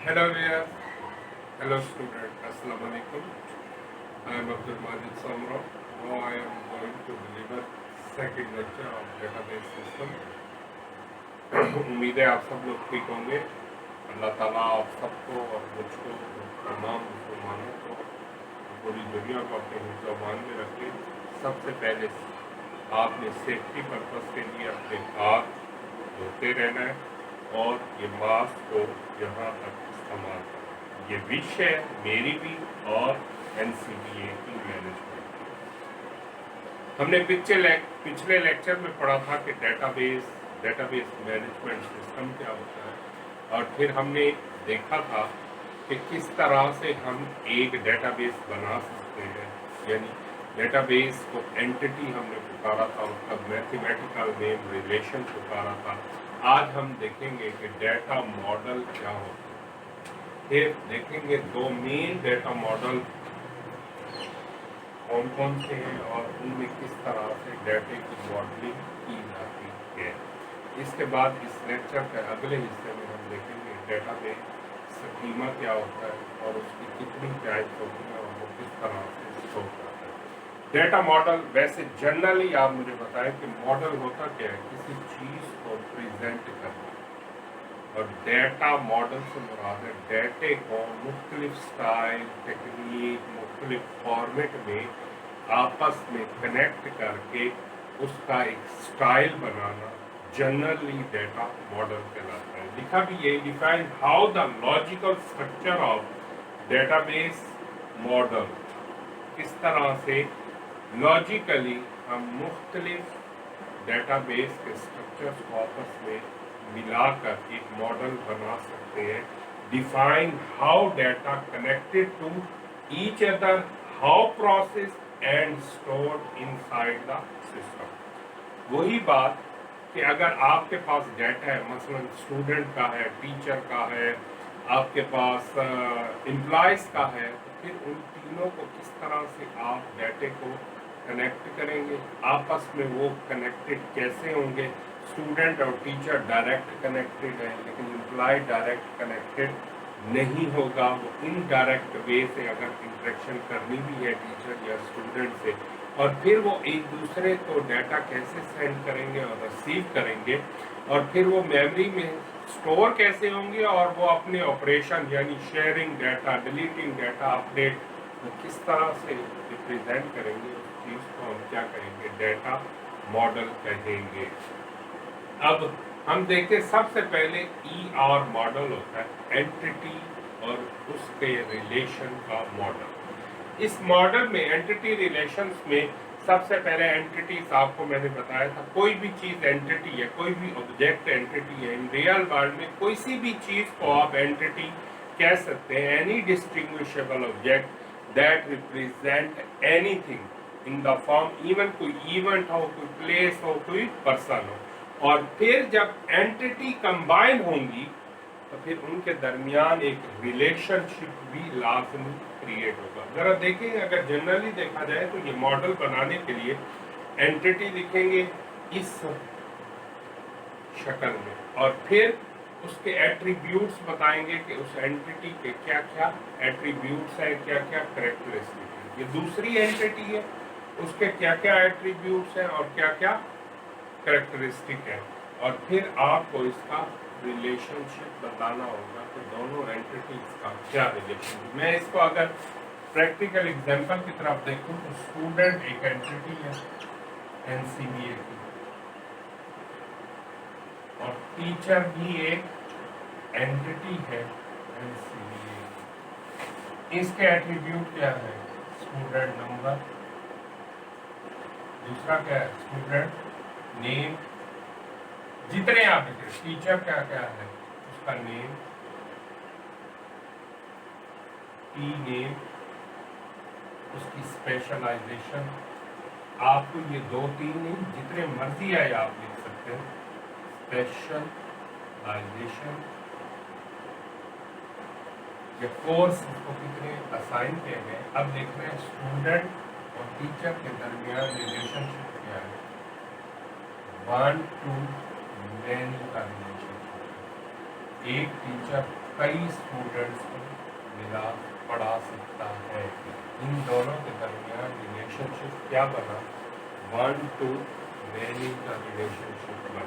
Hello dear, hello student, Assalamu alaikum. I am Abdul Majid Samra. Now I am going to deliver second lecture of database system. उम्मीद है आप सब लोग ठीक होंगे। अल्लाह ताला आप सबको और मुझको तमाम मुसलमानों को पूरी दुनिया को अपने हिफ्ज़-ओ-अमान में रखे। सबसे पहले आपने सेफ्टी पर्पस के लिए अपने हाथ धोते रहना है और ये मास्क को यहाँ तक इस्तेमाल करना। ये विश है मेरी भी और NCBA की मैनेजमेंट। हमने पिछले लेक्चर में पढ़ा था कि डेटाबेस मैनेजमेंट सिस्टम क्या होता है और फिर हमने देखा था कि किस तरह से हम एक डेटाबेस बना सकते हैं। यानी डेटाबेस को एंटिटी हमने पुकारा था, उसका मैथमेटिकल नेम रिलेशन पुकारा था। आज हम देखेंगे कि डेटा मॉडल क्या होता है। फिर देखेंगे दो मेन डेटा मॉडल कौन कौन से हैं और उनमें किस तरह से डेटा की मॉडलिंग की जाती है। इसके बाद इस लेक्चर के अगले हिस्से में हम देखेंगे डेटाबेस स्कीमा क्या होता है और उसकी कितनी टाइप्स होती हैं और वो किस तरह से शो करता है। डेटा मॉडल वैसे जनरली आप मुझे बताएं कि मॉडल होता क्या है, किसी चीज को प्रेजेंट करना। और डेटा मॉडल से मुराद है डेटे को मुख्तलिफ स्टाइल टेक्निक मुख्तलिफ फॉर्मेट में आपस में कनेक्ट करके उसका एक स्टाइल बनाना जनरली डेटा मॉडल कहलाता है। लिखा भी ये define how the logical structure of database model, किस तरह से लॉजिकली हम मुख्तलिफ डेटाबेस के स्ट्रक्चर्स को आपस में मिलाकर एक मॉडल बना सकते हैं। Define how data connected to each other, how process and stored inside the system. वही बात कि अगर आपके पास डेटा है, मसलन स्टूडेंट का है, टीचर का है, आपके पास एम्प्लॉयज का है, तो फिर उन तीनों को किस तरह से आप डेटे को कनेक्ट करेंगे, आपस में वो कनेक्टेड कैसे होंगे। स्टूडेंट और टीचर डायरेक्ट कनेक्टेड है लेकिन एम्प्लॉय डायरेक्ट कनेक्टेड नहीं होगा। वो इनडायरेक्ट वे से अगर इंटरेक्शन करनी भी है टीचर या स्टूडेंट से, और फिर वो एक दूसरे को डाटा कैसे सेंड करेंगे और रिसीव करेंगे, और फिर वो मेमोरी में स्टोर कैसे होंगे, और वो अपने ऑपरेशन यानी sharing data, deleting data, update वो किस तरह से रिप्रेजेंट करेंगे, उस चीज़ को हम क्या कहेंगे, डेटा मॉडल कहेंगे। अब हम देखते सबसे पहले ER मॉडल होता है, एंटिटी और उसके रिलेशन का मॉडल। इस मॉडल में एंटिटी रिलेशंस में सबसे पहले एंटिटीज आपको मैंने बताया था, कोई भी चीज एंटिटी है, कोई भी ऑब्जेक्ट एंटिटी है। इन रियल वर्ल्ड में कोई सी भी चीज को आप एंटिटी कह सकते हैं, any distinguishable object that represent anything in the form, even कोई इवेंट हो, कोई प्लेस हो, कोई पर्सन हो। और फिर जब एंटिटी कंबाइन होंगी तो फिर उनके दरमियान एक रिलेशनशिप भी लाजमी क्रिएट होगा। जरा देखें, अगर जनरली देखा जाए तो ये मॉडल बनाने के लिए एंटिटी लिखेंगे इस शक्ल में, और फिर उसके एट्रीब्यूट्स बताएंगे कि उस एंटिटी के क्या क्या एट्रीब्यूट्स हैं, क्या क्या कैरेक्टरिस्टिक है। ये दूसरी एंटिटी है, उसके क्या क्या एट्रीब्यूट्स हैं और क्या क्या कैरेक्टरिस्टिक है, और फिर आपको इसका रिलेशनशिप बताना होगा कि दोनों एंटिटीज का क्या रिलेशनशिप। मैं इसको अगर प्रैक्टिकल एग्जांपल की तरफ देखूं तो स्टूडेंट एक एंटिटी है NCBA की, और टीचर भी एक एंटिटी है NCBA की। इसके एट्रीब्यूट क्या है, स्टूडेंट नंबर, दूसरा क्या है, स्टूडेंट नेम, जितने आप लिखे, टीचर क्या क्या है, उसका नेम, टी नेम, उसकी स्पेशलाइजेशन। आपको ये 2-3 नहीं, जितने मर्जी आए आप लिख सकते हैं। स्पेशलाइजेशन, ये कोर्स उसको कितने असाइन किए गए। अब देख रहे हैं स्टूडेंट और टीचर के दरमियान रिलेशनशिप क्या है, 1 to many का रिलेशनशिप। एक टीचर कई स्टूडेंट्स को मिला पढ़ा सकता है। इन दोनों के दरमियान रिलेशनशिप क्या बना, 1 to many का रिलेशनशिप बना।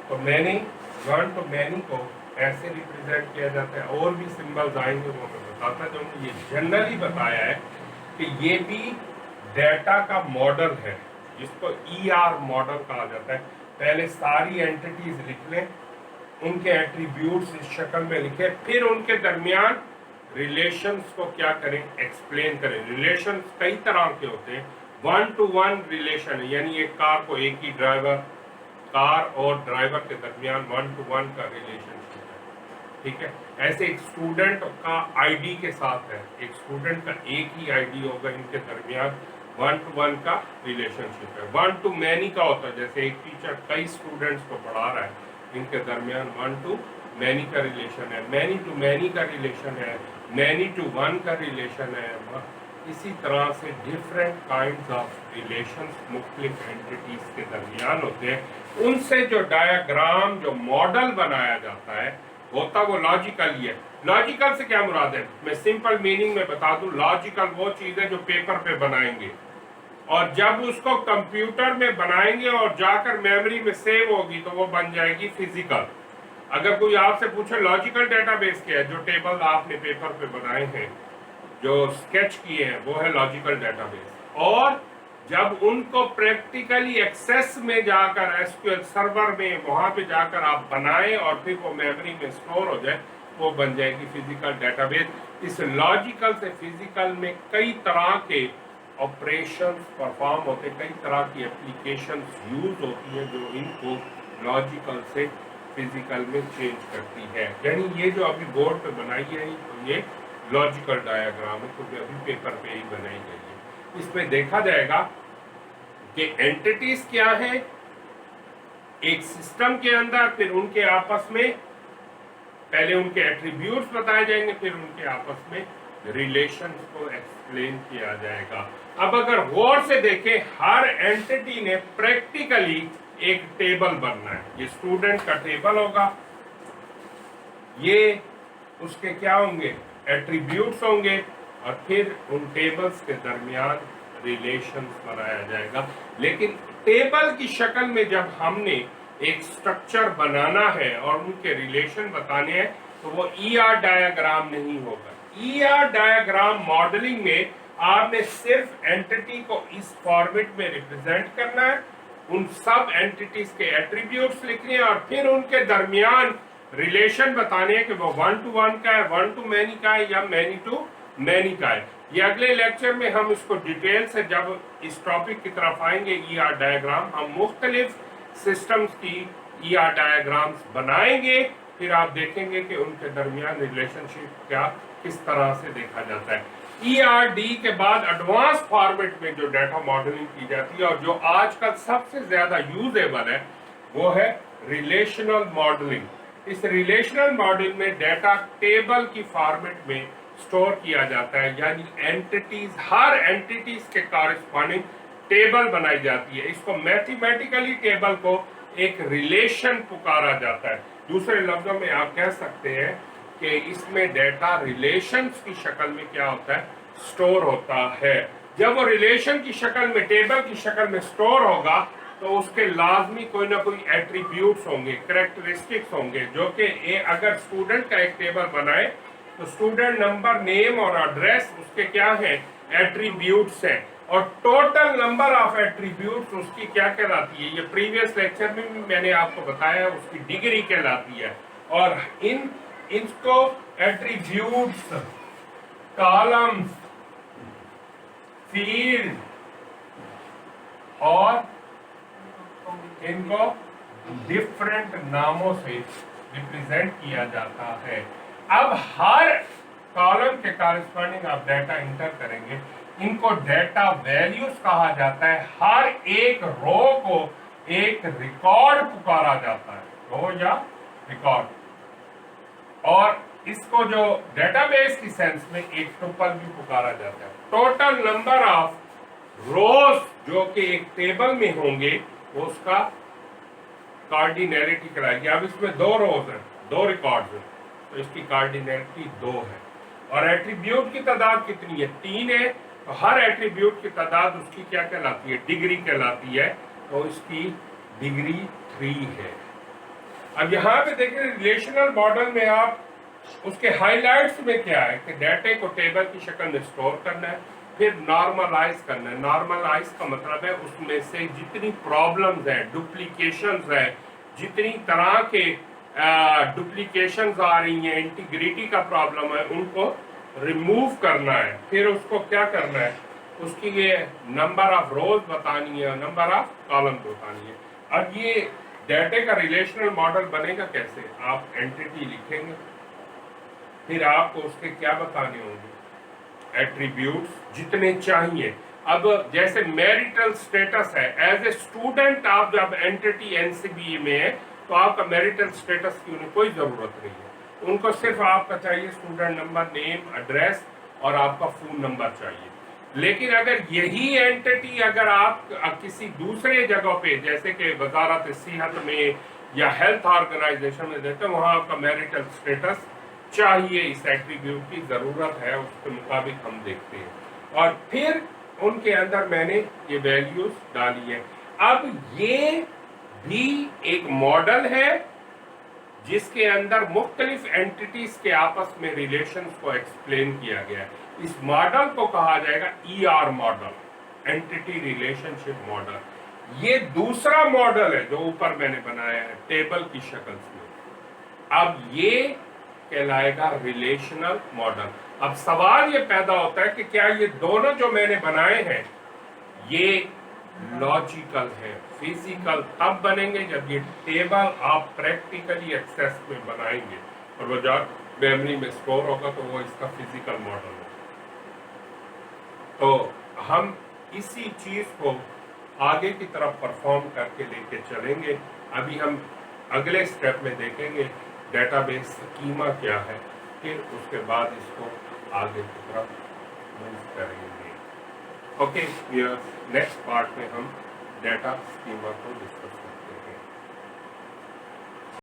तो मैनी 1 to many को ऐसे रिप्रेजेंट किया जाता है, और भी सिंबल्स आएंगे वो मैं बताता जाऊंगा। ये जनरली बताया है कि ये भी डेटा का मॉडल है, जिसको ER मॉडल कहा जाता है। पहले सारी एंटिटीज लिख लें, उनके एट्रीब्यूट्स इस शक्ल में लिखे, फिर उनके दरमियान रिलेशंस को क्या करें, एक्सप्लेन करें। रिलेशंस कई तरह के होते हैं। 1 to 1 रिलेशन, यानी एक कार को एक ही ड्राइवर, कार और ड्राइवर के दरमियान 1 to 1 का रिलेशनशिप है, ठीक है। ऐसे एक स्टूडेंट का आईडी के साथ है, एक स्टूडेंट का एक ही आईडी होगा, इनके दरमियान 1 to 1 का रिलेशनशिप है। 1 to many का होता है, जैसे एक टीचर कई स्टूडेंट्स को पढ़ा रहा है, इनके दरमियान 1 to many का रिलेशन है। many to many का रिलेशन है, many to 1 का रिलेशन है। इसी तरह से डिफरेंट काइंड्स ऑफ रिलेशंस मुख्तलिफ एंटिटीज के दरमियान होते हैं। उनसे जो डायग्राम, जो मॉडल बनाया जाता है, होता वो लॉजिकल ही है। लॉजिकल से क्या मुराद है, मैं सिंपल मीनिंग में बता दूं। लॉजिकल वो चीज है जो पेपर पे बनाएंगे, और जब उसको कंप्यूटर में बनाएंगे और जाकर मेमोरी में सेव होगी तो वो बन जाएगी फिजिकल। अगर कोई आपसे पूछे लॉजिकल डेटाबेस क्या है, जो टेबल आपने पेपर पे बनाए हैं, जो स्केच किए हैं, वो है लॉजिकल डेटाबेस। और जब उनको प्रैक्टिकली एक्सेस में जाकर एसक्यूएल सर्वर में वहां पे जाकर आप बनाएं और फिर वो मेमोरी में स्टोर हो जाए, वो बन जाएगी फिजिकल डेटाबेस। इस लॉजिकल से फिजिकल में कई तरह के ऑपरेशंस परफॉर्म होते, कई तरह की एप्लीकेशंस यूज होती हैं जो इनको लॉजिकल से फिजिकल में चेंज करती है। यानी ये जो अभी बोर्ड पे बनाई है, तो ये लॉजिकल डायग्राम है, क्योंकि अभी पेपर पे ही बनाई गई है। इसमें देखा जाएगा कि एंटिटीज क्या है एक सिस्टम के अंदर, फिर उनके आपस में पहले उनके एट्रीब्यूट्स बताए जाएंगे, फिर उनके आपस में रिलेशंस को एक्सप्लेन किया जाएगा। अब अगर गौर से देखें, हर एंटिटी ने प्रैक्टिकली एक टेबल बनना है। ये स्टूडेंट का टेबल होगा, ये उसके क्या होंगे, एट्रीब्यूट्स होंगे, और फिर उन टेबल्स के दरमियान रिलेशंस बनाया जाएगा। लेकिन टेबल की शक्ल में जब हमने एक स्ट्रक्चर बनाना है और उनके रिलेशन बताने हैं, तो वो ER डायग्राम नहीं होगा। ER डायग्राम मॉडलिंग में आपने सिर्फ एंटिटी को इस फॉर्मेट में रिप्रेजेंट करना है, उन सब एंटिटीज के एट्रीब्यूट्स लिखने हैं, और फिर उनके दरमियान रिलेशन बताने हैं कि वो 1 to 1 का है, 1 to many का है, या many to many का है। ये अगले लेक्चर में हम इसको डिटेल से जब इस टॉपिक की तरफ आएंगे, ER डायग्राम, हम मुख्तलिफ सिस्टम्स की ER डायग्राम्स बनाएंगे, फिर आप देखेंगे कि उनके दरमियान रिलेशनशिप क्या किस तरह से देखा जाता है। ERD के बाद एडवांस फॉर्मेट में जो डाटा मॉडलिंग की जाती है, और जो आजकल सबसे ज्यादा यूजेबल है, वो है रिलेशनल मॉडलिंग। इस रिलेशनल मॉडल में डाटा टेबल की फॉर्मेट में स्टोर किया जाता है, यानी एंटिटीज, हर एंटिटीज के कॉरेस्पॉन्डिंग टेबल बनाई जाती है। इसको मैथमेटिकली टेबल को एक रिलेशन पुकारा जाता है। दूसरे लफ्जों में आप कह सकते हैं कि इसमें डाटा रिलेशंस की शक्ल में क्या होता है, स्टोर होता है। जब वो रिलेशन की शक्ल में, टेबल की शक्ल में स्टोर होगा, तो उसके लाजमी कोई ना कोई एट्रीब्यूट्स होंगे, कैरेक्टरिस्टिक्स होंगे, जो कि अगर स्टूडेंट का एक टेबल बनाए तो स्टूडेंट नंबर, नेम और एड्रेस उसके क्या है, एट्रीब्यूट्स हैं, और टोटल नंबर ऑफ एट्रीब्यूट्स उसकी क्या कहलाती है, ये प्रीवियस लेक्चर में भी मैंने आपको बताया, उसकी डिग्री कहलाती है। और इनको एट्रीब्यूट्स, कॉलम्स, फील्ड और इनको डिफरेंट नामों से रिप्रेजेंट किया जाता है। अब हर कॉलम के कॉरेस्पॉन्डिंग आप डाटा इंटर करेंगे, इनको डाटा वैल्यूज कहा जाता है। हर एक रो को एक रिकॉर्ड पुकारा जाता है, रो या रिकॉर्ड, और इसको जो डेटाबेस की सेंस में एक टुपल भी पुकारा जाता है। टोटल नंबर ऑफ रोज जो कि एक टेबल में होंगे, वो उसका कार्डिनैलिटी कराएगी। अब इसमें 2 रोज हैं, 2 रिकॉर्ड्स हैं, तो इसकी कार्डिनैलिटी 2 है। और एट्रीब्यूट की तादाद कितनी है? 3 है। तो हर एट्रीब्यूट की तादाद उसकी क्या कहलाती है? डिग्री कहलाती है। तो इसकी डिग्री 3 है। अब यहाँ पे देखिए रिलेशनल मॉडल में आप उसके हाइलाइट्स में क्या है कि डाटे को टेबल की शक्ल में स्टोर करना है, फिर नॉर्मलाइज करना है। नॉर्मलाइज का मतलब है उसमें से जितनी प्रॉब्लम्स हैं, डुप्लीकेशंस है, जितनी तरह के डुप्लीकेशंस आ रही हैं, इंटीग्रिटी का प्रॉब्लम है, उनको रिमूव करना है। फिर उसको क्या करना है? उसकी ये नंबर ऑफ रोज बतानी है, नंबर ऑफ कॉलम्स बतानी है। अब ये डाटे का रिलेशनल मॉडल बनेगा कैसे? आप एंटिटी लिखेंगे, फिर आपको उसके क्या बताने होंगे? एट्रीब्यूट्स जितने चाहिए। अब जैसे मैरिटल स्टेटस है, एज ए स्टूडेंट आप जब एंटिटी एनसीबी में है तो आपका मैरिटल स्टेटस की उन्हें कोई जरूरत नहीं है। उनको सिर्फ आपका चाहिए स्टूडेंट नंबर, नेम, एड्रेस और आपका फोन नंबर चाहिए। लेकिन अगर यही एंटिटी अगर आप किसी दूसरे जगह पे जैसे कि वजारत सेहत में या हेल्थ ऑर्गेनाइजेशन में देते हैं, वहां आपका मैरिटल स्टेटस चाहिए, इस एट्रीब्यूट की जरूरत है, उसके मुताबिक हम देखते हैं। और फिर उनके अंदर मैंने ये वैल्यूज डाली है। अब ये भी एक मॉडल है जिसके अंदर मुख्तलिफ एंटिटीज के आपस में रिलेशंस को एक्सप्लेन किया गया है। इस मॉडल को कहा जाएगा ER model, entity relationship model. ये दूसरा मॉडल है जो ऊपर मैंने बनाया है टेबल की शक्ल में। अब ये कहलाएगा रिलेशनल मॉडल। अब सवाल ये पैदा होता है कि क्या ये दोनों जो मैंने बनाए हैं ये लॉजिकल है? फिजिकल तब बनेंगे जब ये टेबल आप प्रैक्टिकली एक्सेस में बनाएंगे और वो जब मेमोरी में स्टोर होगा तो वो इसका फिजिकल मॉडल होगा। तो हम इसी चीज को आगे की तरफ परफॉर्म करके लेके चलेंगे। अभी हम अगले स्टेप में देखेंगे डेटाबेस स्कीमा क्या है, फिर उसके बाद इसको आगे की तरफ मूव करेंगे। ओके, नेक्स्ट पार्ट में हम डेटा स्कीमा को डिस्कस करेंगे।